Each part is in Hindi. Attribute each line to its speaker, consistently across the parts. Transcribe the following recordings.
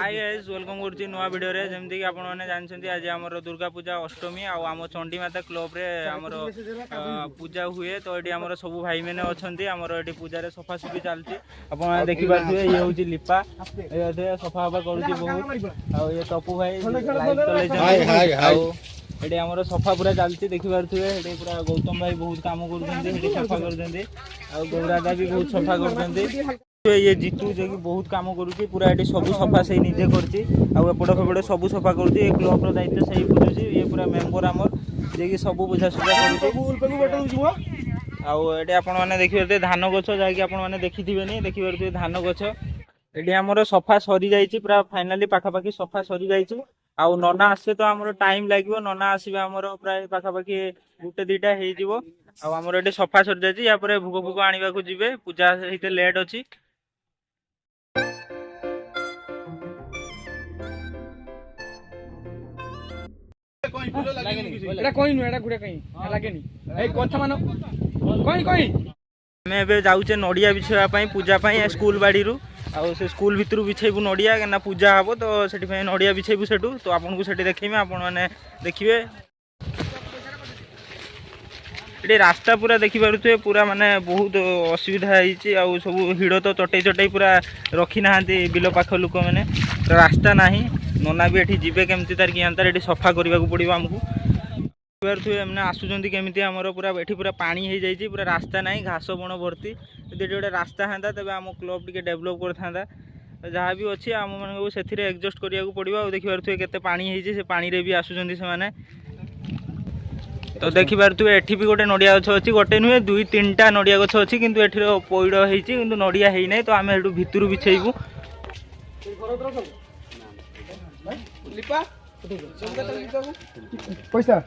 Speaker 1: हाय गाइस वेलकम करछि नवा वीडियो रे जेमति कि आपण माने जानछन्ती आज हमर दुर्गा पूजा अष्टमी आ आम चंडी माता क्लब रे हमर पूजा हुए तो एटी हमर सब भाई माने अछन्ती हमर एटी पूजा रे सफा सफी चलछि आपण माने देखि पाछिए ये होछि लिपा ए सफा हबा करूछि बहुत आ ये टपू भाई लाइव चलै छै हाय हाय हाय एटी हमर सफा पूरा चलछि देखि पाछिए एटी पूरा गौतम भाई बहुत काम करूछन्ती एटी सफा कर देंती आ गौरादा भी बहुत सफा कर देंती ये जीतू जो कि बहुत काम करुच्ची पूरा ये सब सफा से निजे करपट फेपट सब सफा करुच्ची ये क्लब दायित्व से बुझुची ये पूरा मेम्बर आमर जे सब बुझासुझा करुच्ची आपण मैंने देखिए धान गछ जहाँकि आपण मैंने देखिथे नहीं देखिए धान गछ ये आमर सफा सरी जाइए पूरा फाइनाली पाखापाखि सफा सरी जाइए आउ नना आसे तो आमर टाइम लगे नना आसवे आमर प्राय पाखापाखि गुटे दुटा हो आमर ये सफा सरी जाइए या भोग भोग आने को जी पूजा सहित लेट अच्छी जाऊे नड़िया बिछाई पूजा स्कूल बाड़ी से स्कूल भितर बिछेबू नड़िया क्या पूजा हम तो से नड़िया बिछेबू से तो आपको से देखें आपने देखिए ये रास्ता पूरा देखिपे पूरा माने बहुत असुविधा है सब हिड़ तो चटई चटई पूरा रखी ना बिल पाख लोक मैंने रास्ता ना नना भी ये जीवे केमती तार कि ये सफा करने को पड़ो आमको मैंने आसुँच केमी आमर पूरा ये पूरा पानी हो जाए पूरा रास्ता ना घास बण भर्ती यदि गोटे रास्ता हाँ तेज आम क्लब टी डेभलप कर जहाँ भी अच्छी आम मानक से एडजस्ट करने को पड़ो देखिए केते पानी से पानी रे भी आसुँच से तो देखिपे एठी भी गोटे नड़िया गछ अच्छी गोटे नुहे दुई तीन टा नड़िया गछ अच्छी किंतु एठी पैड़ होती किंतु नड़िया है ना तो आम एठू भितर बिछेबू पैसा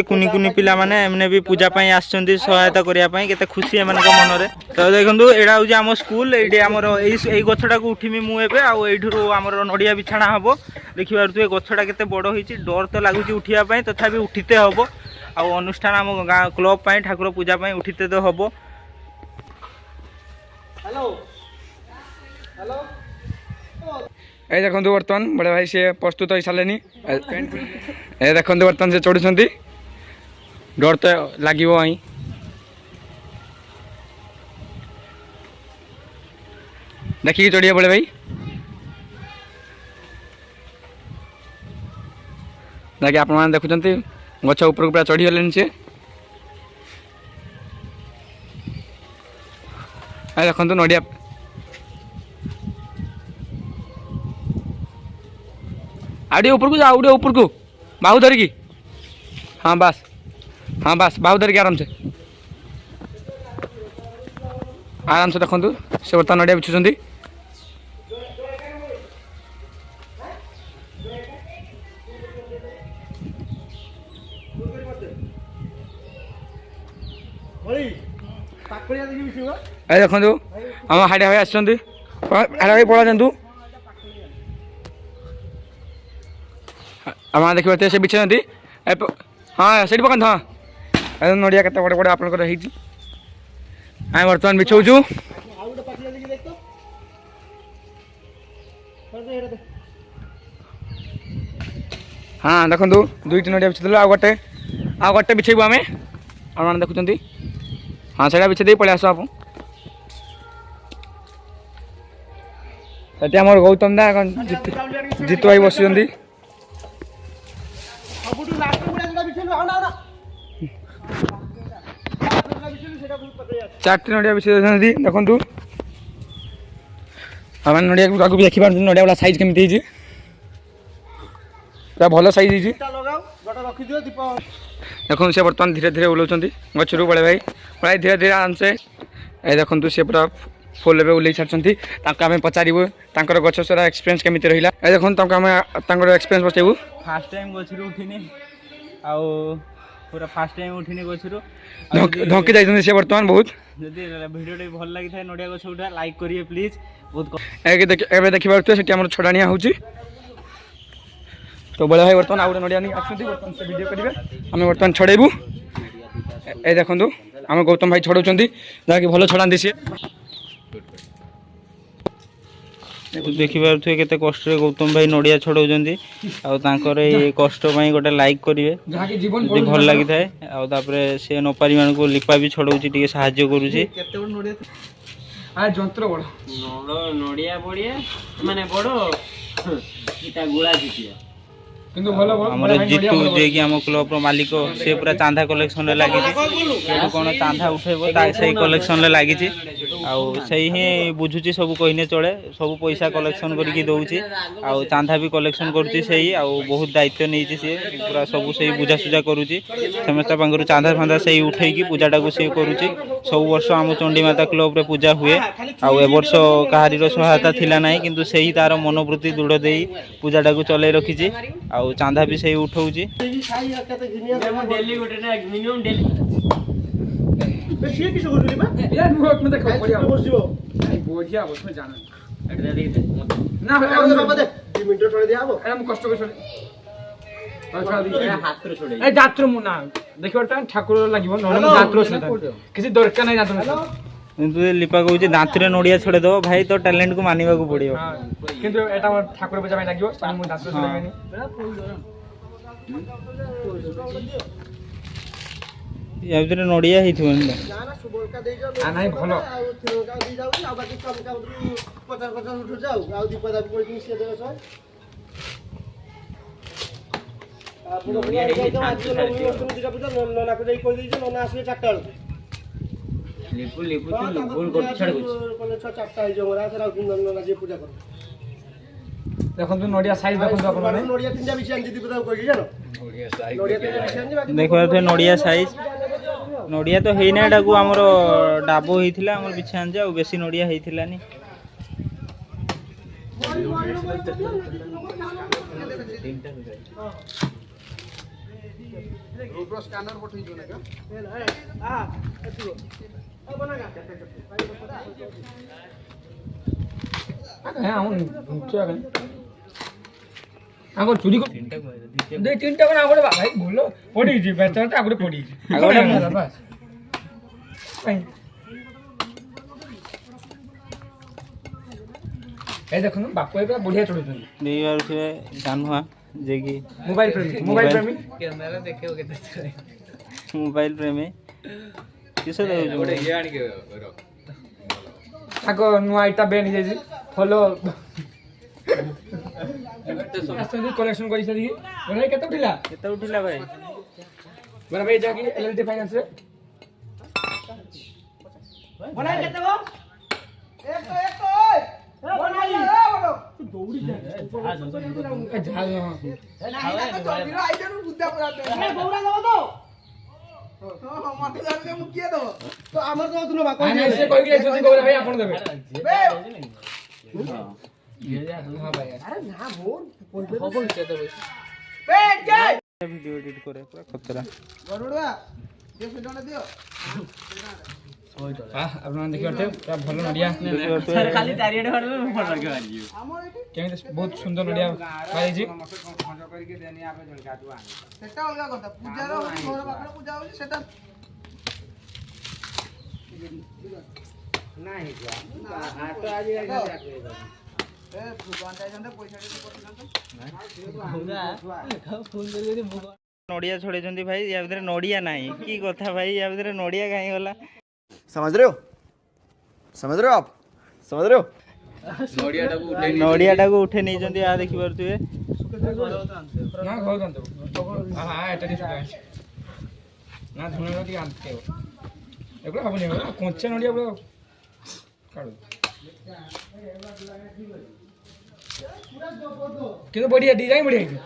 Speaker 1: कुनी कुनी पिला माने एमने भी पूजा पाई आछंती सहायता करिया पाई केते खुशी एमान को मन रे तो देखंतु एडा होजे हम स्कूल एडी हमर एई गछटा को उठिमी मु एबे आ एठुरो हमर नड़िया बिछाणा हबो देखि पारतु ए गछटा केते बड़ होईची डर तो लागुची उठिया पाई तथापि उठिते हबो आ अनुष्ठान हम गाँ क्लब पाई ठाकुर पूजा पाई उठिते तो हबो हेलो हेलो ए देखो बर्तमान बड़े भाई सी प्रस्तुत हो सारे ए देखो बर्तमान से चढ़ुं डर तो लगे वहीं देखिए चढ़िए बड़े भाई देखिए आप देखुं गछ ऊपर पूरा चढ़ी गले सी देखो नड़िया आड़े ऊपर को जाओ ऊपर को बाहु धरिकी हाँ बस बाहु धरिकी आराम से देखु से बर्तमान नड़िया बिछुंट देखु हम हाड़िया भाई आसुँच हाड़िया भाई पड़ा जातु आप देखिए से बिछे हाँ से पकात हाँ नड़िया के बड़े बड़े आपंकर आम बर्तमान बिछाऊँ हाँ देखो दुईट नड़िया बिछे आ गोटे बिछेबू आम आप देखुं हाँ से बिछे पलि आस आप आम गौतम दा जीतू भाई बस चार नड़िया बिछे देखु आम नड़िया भी देखी पार्टी नड़िया वाला साइज केमी पूरा भल साइज देखो से बर्तमान धीरे धीरे ओल्लाउं गचरू बड़े भाई बड़े धीरे धीरे आराम से देखु सी पूरा फुल एवं ओल्ल सारी आम पचारू तर गच सारा एक्सपीरियंस केमी रहा देखो एक्सपीरियंस बचेबू फास्ट टाइम गचरू उठिनी पूरा फास्ट टाइम उठिनी गचरू धंकी जाइए से बर्तमान बहुत जदि वीडियो भल लगी था नड़िया गछ उठा लाइक करिए प्लीज बहुत एवं देखिए से छड़ाणिया हो तो बड़े भाई बर्तमान आउ नड़िया नहीं बर्तमान से वीडियो करेंगे आम बर्तमान छड़ेबू ए देखो आम गौतम भाई छड़ाऊँ जहाँकि भल छड़ाती सी ଦେଖିପାରୁଥିବେ କେତେ କଷ୍ଟରେ ଗୌତମ ଭାଇ ନଡ଼ିଆ ଛଡ଼ଉଛନ୍ତି ଆଉ ତାଙ୍କର ଏଇ କଷ୍ଟ ପାଇଁ ଗୋଟେ ଲାଇକ୍ କରିବେ ଯଦି ଭଲ ଲାଗିଥାଏ। ଆଉ ତାପରେ ସେ ନପାରି ମାନଙ୍କୁ ଲିପା ବି ଛଡ଼ଉଛି ଟିକେ ସାହାଯ୍ୟ କରୁଛି।
Speaker 2: ଯନ୍ତ୍ର ବଡ଼ ନଡ଼ିଆ ବଢ଼ିଆ ମାନେ ବଡ଼ ଗୁଳା ଜିତିଆ କିନ୍ତୁ ଭଲ
Speaker 1: ଆମର ଜିତୁ ଯିଏକି ଆମ କ୍ଲବର ମାଲିକ ସେ ପୁରା ଚାନ୍ଦା କଲେକ୍ସନରେ ଲାଗିଛି। ସେଠୁ କ'ଣ ଚାନ୍ଦା ଉଠେଇବ ସେଇ କଲେକ୍ସନରେ ଲାଗିଛି। ଆଉ ସେଇ ହିଁ ବୁଝୁଛି ସବୁ କହିନେ ଚଳେ, ସବୁ ପଇସା କଲେକ୍ସନ କରିକି ଦେଉଛି ଆଉ ଚାନ୍ଦା ବି କଲେକ୍ସନ କରୁଛି ସେଇ। ଆଉ ବହୁତ ଦାୟିତ୍ୱ ନେଇଛି ସିଏ, ପୁରା ସବୁ ସେଇ ବୁଝାସୁଝା କରୁଛି। ସମସ୍ତ ପାଖରୁ ଚାନ୍ଦା ଫାନ୍ଦା ସେଇ ଉଠେଇକି ପୂଜାଟାକୁ ସିଏ କରୁଛି। ସବୁ ବର୍ଷ ଆମ ଚଣ୍ଡୀମାତା କ୍ଲବରେ ପୂଜା ହୁଏ। ଆଉ ଏ ବର୍ଷ କାହାରିର ସହାୟତା ଥିଲା ନାହିଁ, କିନ୍ତୁ ସେଇ ତାର ମନୋବୃତ୍ତି ଦୃଢ଼ ଦେଇ ପୂଜାଟାକୁ ଚଲେଇ ରଖିଛି। ଆଉ ଚାନ୍ଦା ବି ସେଇ ଉଠଉଛି।
Speaker 2: ଠାକୁର ଲାଗିବ କିଛି ଦରକାର ନାହିଁ।
Speaker 1: କିନ୍ତୁ ଲିପା କହୁଛି ଦାନ୍ତରେ ନଡ଼ିଆ ଛଡ଼େଇଦବ ଭାଇ, ତ ଟ୍ୟାଲେଣ୍ଟକୁ ମାନିବାକୁ ପଡ଼ିବ।
Speaker 2: କିନ୍ତୁ ଏଟା ଠାକୁର ପୂଜା ପାଇଁ ଲାଗିବ, ମୁଁ ଦାନ୍ତ ଛଡ଼େଇବିନି।
Speaker 1: ୟା ଭିତରେ ନଡ଼ିଆ ହେଇଥିବ
Speaker 2: ନାଇଁ ଭଲ ଦେଖନ୍ତୁ ନଡ଼ିଆ ସାଇଜ ଦେଖନ୍ତୁ ଆପଣ
Speaker 1: ଦେଖିପାରୁଥିବେ ନଡ଼ିଆ ସାଇଜ। ନଡ଼ିଆ ତ ହେଇନା, ଏଟାକୁ ଆମର ଡାବ ହେଇଥିଲା ଆମର ବିଛା ଆଣିଛେ, ଆଉ ବେଶୀ ନଡ଼ିଆ ହେଇଥିଲାନି।
Speaker 2: ଚୁରି ତିନିଟା ଭାଇ ଭଲ ପଡ଼ିଛି ଆଗରେ ପଡ଼ିଛି। এই দেখুন বাপু ଏବେ ବଢିଆ ଚଢୁଛନ୍ତି।
Speaker 1: ଦେଇପାରୁଥିବେ ଜାନୁଆ ଯିଏକି
Speaker 2: ମୋବାଇଲ ପ୍ରେମୀ କ୍ୟାମେରା ଦେଖିବ କେତେ
Speaker 1: ମୋବାଇଲ ପ୍ରେମୀ କିସ ଦେଉଛି
Speaker 2: ଗୋଟେ ଇଏ ଆଣିକି ରଖ ତାଙ୍କ ନୂଆ ଇଟା ବେନ୍ ହେଇଯାଇଛି ଫଲୋ ଆସନ୍ତି କଲେକ୍ସନ କରି ସାରିକି ଭାଇ କେତେ ଉଠିଲା ଭାଇ ବରା ଭାଇ ଯାକି ଏଲଏଲଟି ଫାଇନାନ୍ସ ରେ ବନା କେତେ ଗो ଏକ ବନା ରେ ବଡ ତୁ ଦୌଡ଼ି ଯା ଝାଲ ନାହିଁ ତ ଚବିର ଆଇଜନ ବୁଦ୍ଧା ପୁରା ଏ ବଉଡା ଦବ ତ ହଁ ମତେ ଜାଣିଲେ ମୁଁ କିଏ ଦବ ତ ଆମର ଦବ ତୁନ ବା କହି ସେ କହିକି ଯଦି କହିଲେ ଭାଇ ଆପଣ ଦେବେ ହଁ ଭାଇ अरे ना मोर हबो के देबे बे के
Speaker 1: वीडियो एडिट करे पूरा खतरा
Speaker 2: गरुडा ये फिडोना दियो ଆପଣ ଦେଖିବାଟେ ପୁରା ଭଲ ନଡ଼ିଆ ଖାଲି ଚାରିଆଡ଼େ ହଡ଼ବେ ଭଲ ଲାଗିବ କେମିତି ବହୁତ ସୁନ୍ଦର ନଡ଼ିଆ ପାଇଛି ସେଟା ଅଲଗା କଥା ପୂଜାର ଘର ପାଖରେ ପୂଜା ହଉଛି ସେଟା ନାହିଁ ହାଟ ଆଜି
Speaker 1: नड़िया छोड़े भाई या भीतर नड़िया नहीं की कथा भाई या भीतर नड़िया कहीं गला
Speaker 3: समझ रहे हो आप समझ रहे हो
Speaker 1: नड़िया टाको उठे नहीं जंदी आ देखि परतुए
Speaker 2: ना घर दंतो हां एटा दिस ना धुणा टी आनते एगो हबनी कोंचा नड़िया बड़ काढू किंतु बढ़िया डिजाइन बढ़िया है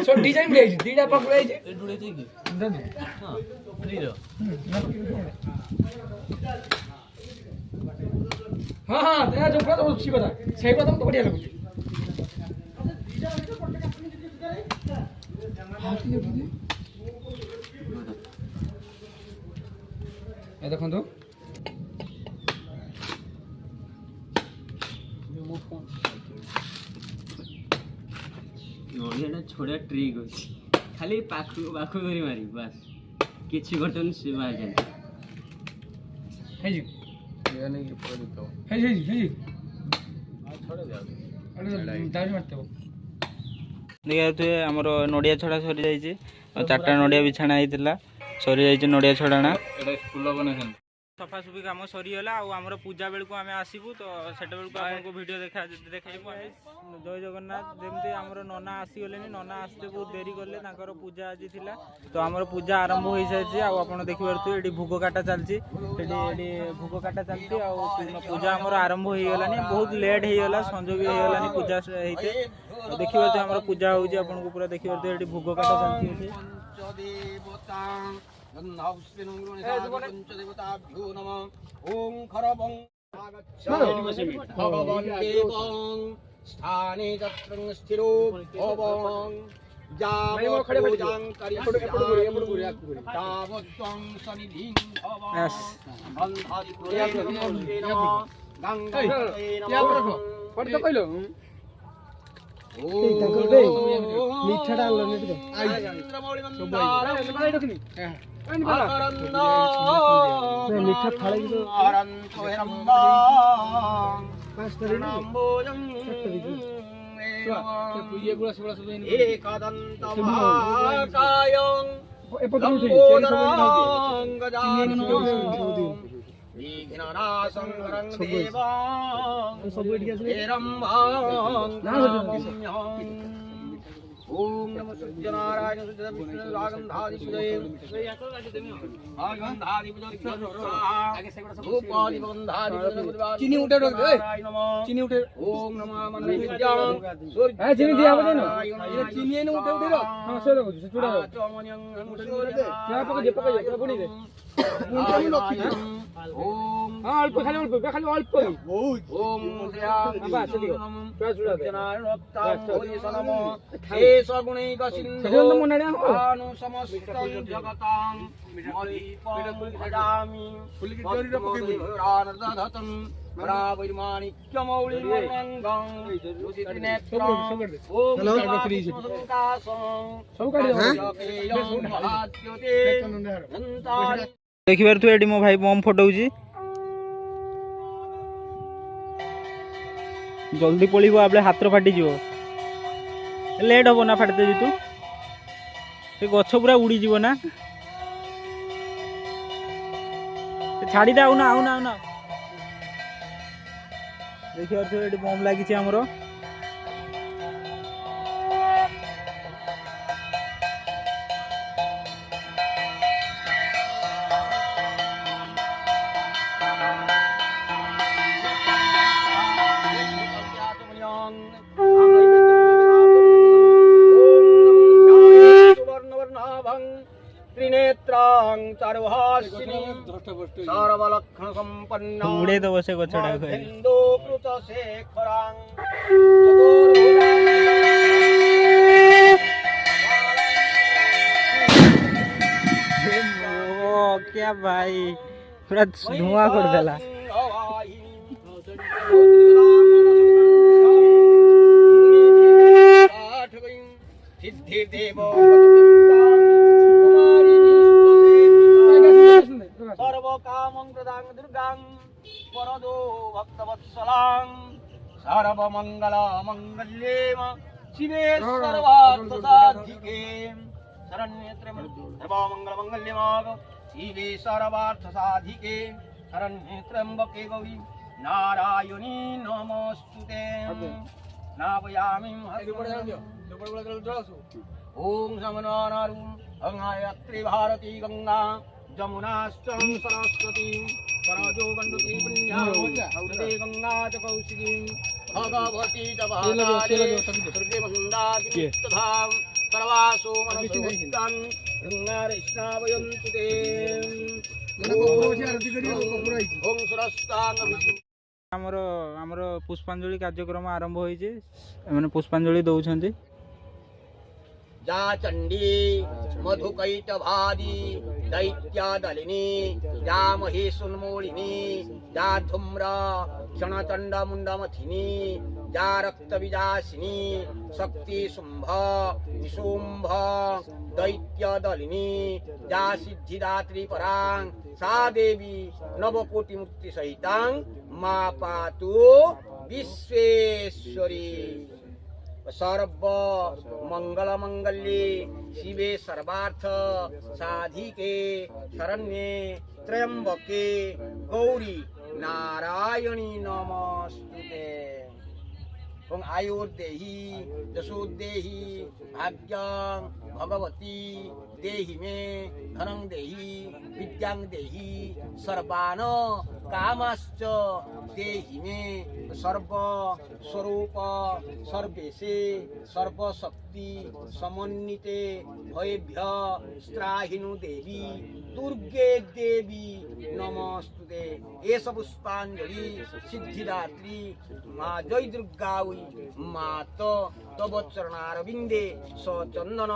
Speaker 2: सब डिजाइन बढ़िया है दीडा पकड़ा है ए डुडे छै की दादू हां रीरो हां हां तेरा जो पूरा तो अच्छी बात है सही बात तो बढ़िया लगुଛି ए देखंतु नड़िया छोड़ा ट्रिक अच्छी खाली पाखु पाखु करी मारी बस किछि बटन से मार जाए हे जी ये नहीं पूरा देता है जी
Speaker 1: देखिए आमर नड़िया छड़ा सरी जाइए 4टा नड़िया बिछाणा होता सरी जाइए नड़िया छड़ाणा सफासफी कम सरीगला आमर पूजा बेलू आम आसबू तो से आपको वीडियो देखा जय जगन्नाथ जमी आमर नना आसीगले नना आसते बहुत देरी कले पूजा आज थी तो आमर पूजा आरंभ हो सारी आप देखिपे ये भोग काटा चलती भोग काटा चलती पूजा आमर आरंभ हो गलानी बहुत लेट होगा संज भी होगलानी पूजा होते देखिए आम पूजा होगी आपको पूरा देखिए ये भोग काटा चलती
Speaker 2: देवताभ्यो नमः ओम खरबं भगवान् देवं स्थाने तत्र स्थिरो भवं जावोजां करिष्यामि तावत्त्वं सनिधिं भवं अन्धादिपुरे नमः गंगाते नमः पढ़ते कइलो মিঠা ডাল মিঠা থালে ओम नमः सूर्यनारायण सूर्य विष्णु रागंधादिपुजये चीनी उठे चीनी उठे ओम नमः मनोविद्यां सूर्य चीनी दिया बजे ना ये चीनी ने उठे उठे हां से दो चूड़ा क्या पके पुनी दे पुनी लक्ष्मी ओम हां अल्प खाली अल्प बहुत ओम श्रीया बाबा चली गो क्या चूड़ा दे नारायण भोजि सनमो सगुणैक सिन्धु समस्तं जगतां मदीपं भजामि पुलिकिरानदधतं प्रावैर्माणिक्यमौलिर्मङ्गं रुचिरनेत्रं ओम
Speaker 1: देखिबार तू एडी मो भाई बम फटाउची जल्दी पळिबो आपले हाथ फाटी जीवो लेट हम ना फाटते जी तू से गछ पूरा उड़ी जीव ना छाड़ी दे आउना आउना आउना देखिए ये बम लगी आमर
Speaker 2: त्रिनेत्रां चारुहासिनी सर्वलक्षण संपन्ना
Speaker 1: उड़े तो बसे गछड़ा को
Speaker 2: हिंदू कृत शेखरां
Speaker 1: ओ क्या भाई पूरा धुआं कर देला
Speaker 2: सिद्धि देव सर्व कामं प्रदां दुर्गां वरदो भक्तवत्सलां सर्वमंगल मंगल्ये शिवे सर्वार्थसाधिके शरण्ये सर्वमंगल मंगल्ये शिवे सर्वार्थसाधिके शरण्ये त्र्यंबके गौरी नारायणी नमोस्तुते नावयामि ओम समनानारु अंगायत्री भारती गंगा जमुनाश्च सरस्वती सरजो गंडकी पुण्या गंगा च कौशिकी भगवती च भागवती तथा सर्वासो मनसोत्तां गंगारेष्णावयन्तु ते ओम सरस्तां
Speaker 1: आमर आमर पुष्पांजलि कार्यक्रम आरंभ होइजे माने पुष्पांजलि दउछन्ती
Speaker 2: जा चंडी मधुकैटभादी दैत्यादलिनी जा महेशुन्मोलिनी जा धूम्र क्षणचंड मुंडमथिनी जा रक्तविजासिनी शक्ति शुंभ निशुंभ दैत्यदलिनी जा सिद्धिदात्री परां सा देवी नवकोटि मुक्ति सहितां मा पातु विश्वे
Speaker 4: परमेश्वरी सर्व मंगल मंगल्ये शिवे सर्वार्थ साधिके शरण्ये त्र्यंबके गौरी नारायणी नमस्तुते। ओम आयुर्देहि यशोदेहि भाग्यं भगवती देहि मे धनं देहि विद्यां देहि सर्वान् कामाश्च देहि मे सर्व स्वरूप सर्वेशे सर्वशक्ति समन्विते भयेभ्य त्राहिनु देवी दुर्गे देवी नमस्तुते। एष पुष्पांजलि सिद्धिदात्री माँ जय दुर्गा मात तव चरणारविंदे सचंदन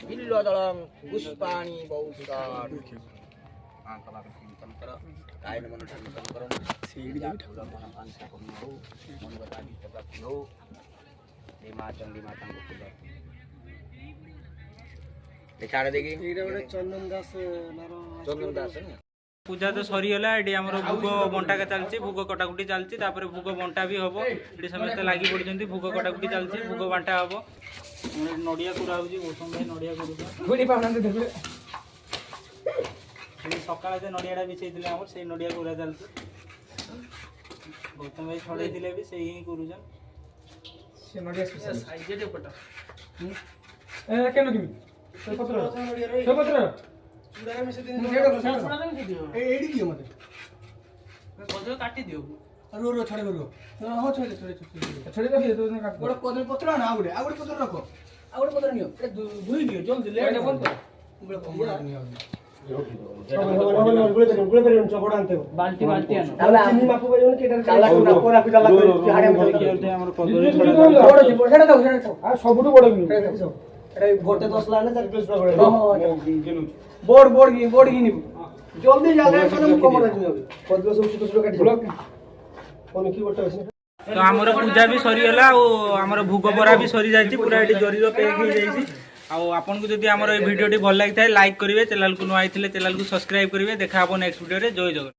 Speaker 4: बिल्वदलं पुष्पाणि बहुसार। चंदन दास
Speaker 1: पूजा तो सरीगला ये आमर भोग बंटा के चलती भोग कटाकुटी चलती भोग बंटा भी हम ये समस्त लगी पड़ी भोग कटाकुटी चलती भोग बांटा हम नड़िया कुरा गौतम भाई नड़िया सका नड़िया बिछे से नड़िया कुरा चलती गौतम भाई छड़े भी से ही काटी दियो
Speaker 2: रो छड़े रो हो छड़े छड़े छड़े रखी तो गोटे कदली पत्र ना आउडे पत्र रखो आउडे पत्र नियो ए दुई दियो जल्दी ले बंद कर बाल्टी बाल्टी आनो ताला चिनी मापु बजो ने केटा काला को नापो राखि डाला हाडे हम हमर कदली छड़ा दाओ आ सबटु बड़ किनु एटा गोटे 10 लाने 4 किलो छड़ा बड़ बोर्ड की निबु जल्दी जा रे कदम कमर रखियो कदली सब छोट छोट काटी ब्लॉक कोन की गोटे अछि
Speaker 1: तो आमर पूजा भी सरीगला आमर भोग बरा भी सरी जाइए पूरा ये जरी पैक हो जाइए आपन को जदि आमर वीडियो भल लगी लाइक करेंगे चैनल को नुआ चैनल को सब्सक्राइब करेंगे देखा नेक्स्ट वीडियो जय जगन्नाथ।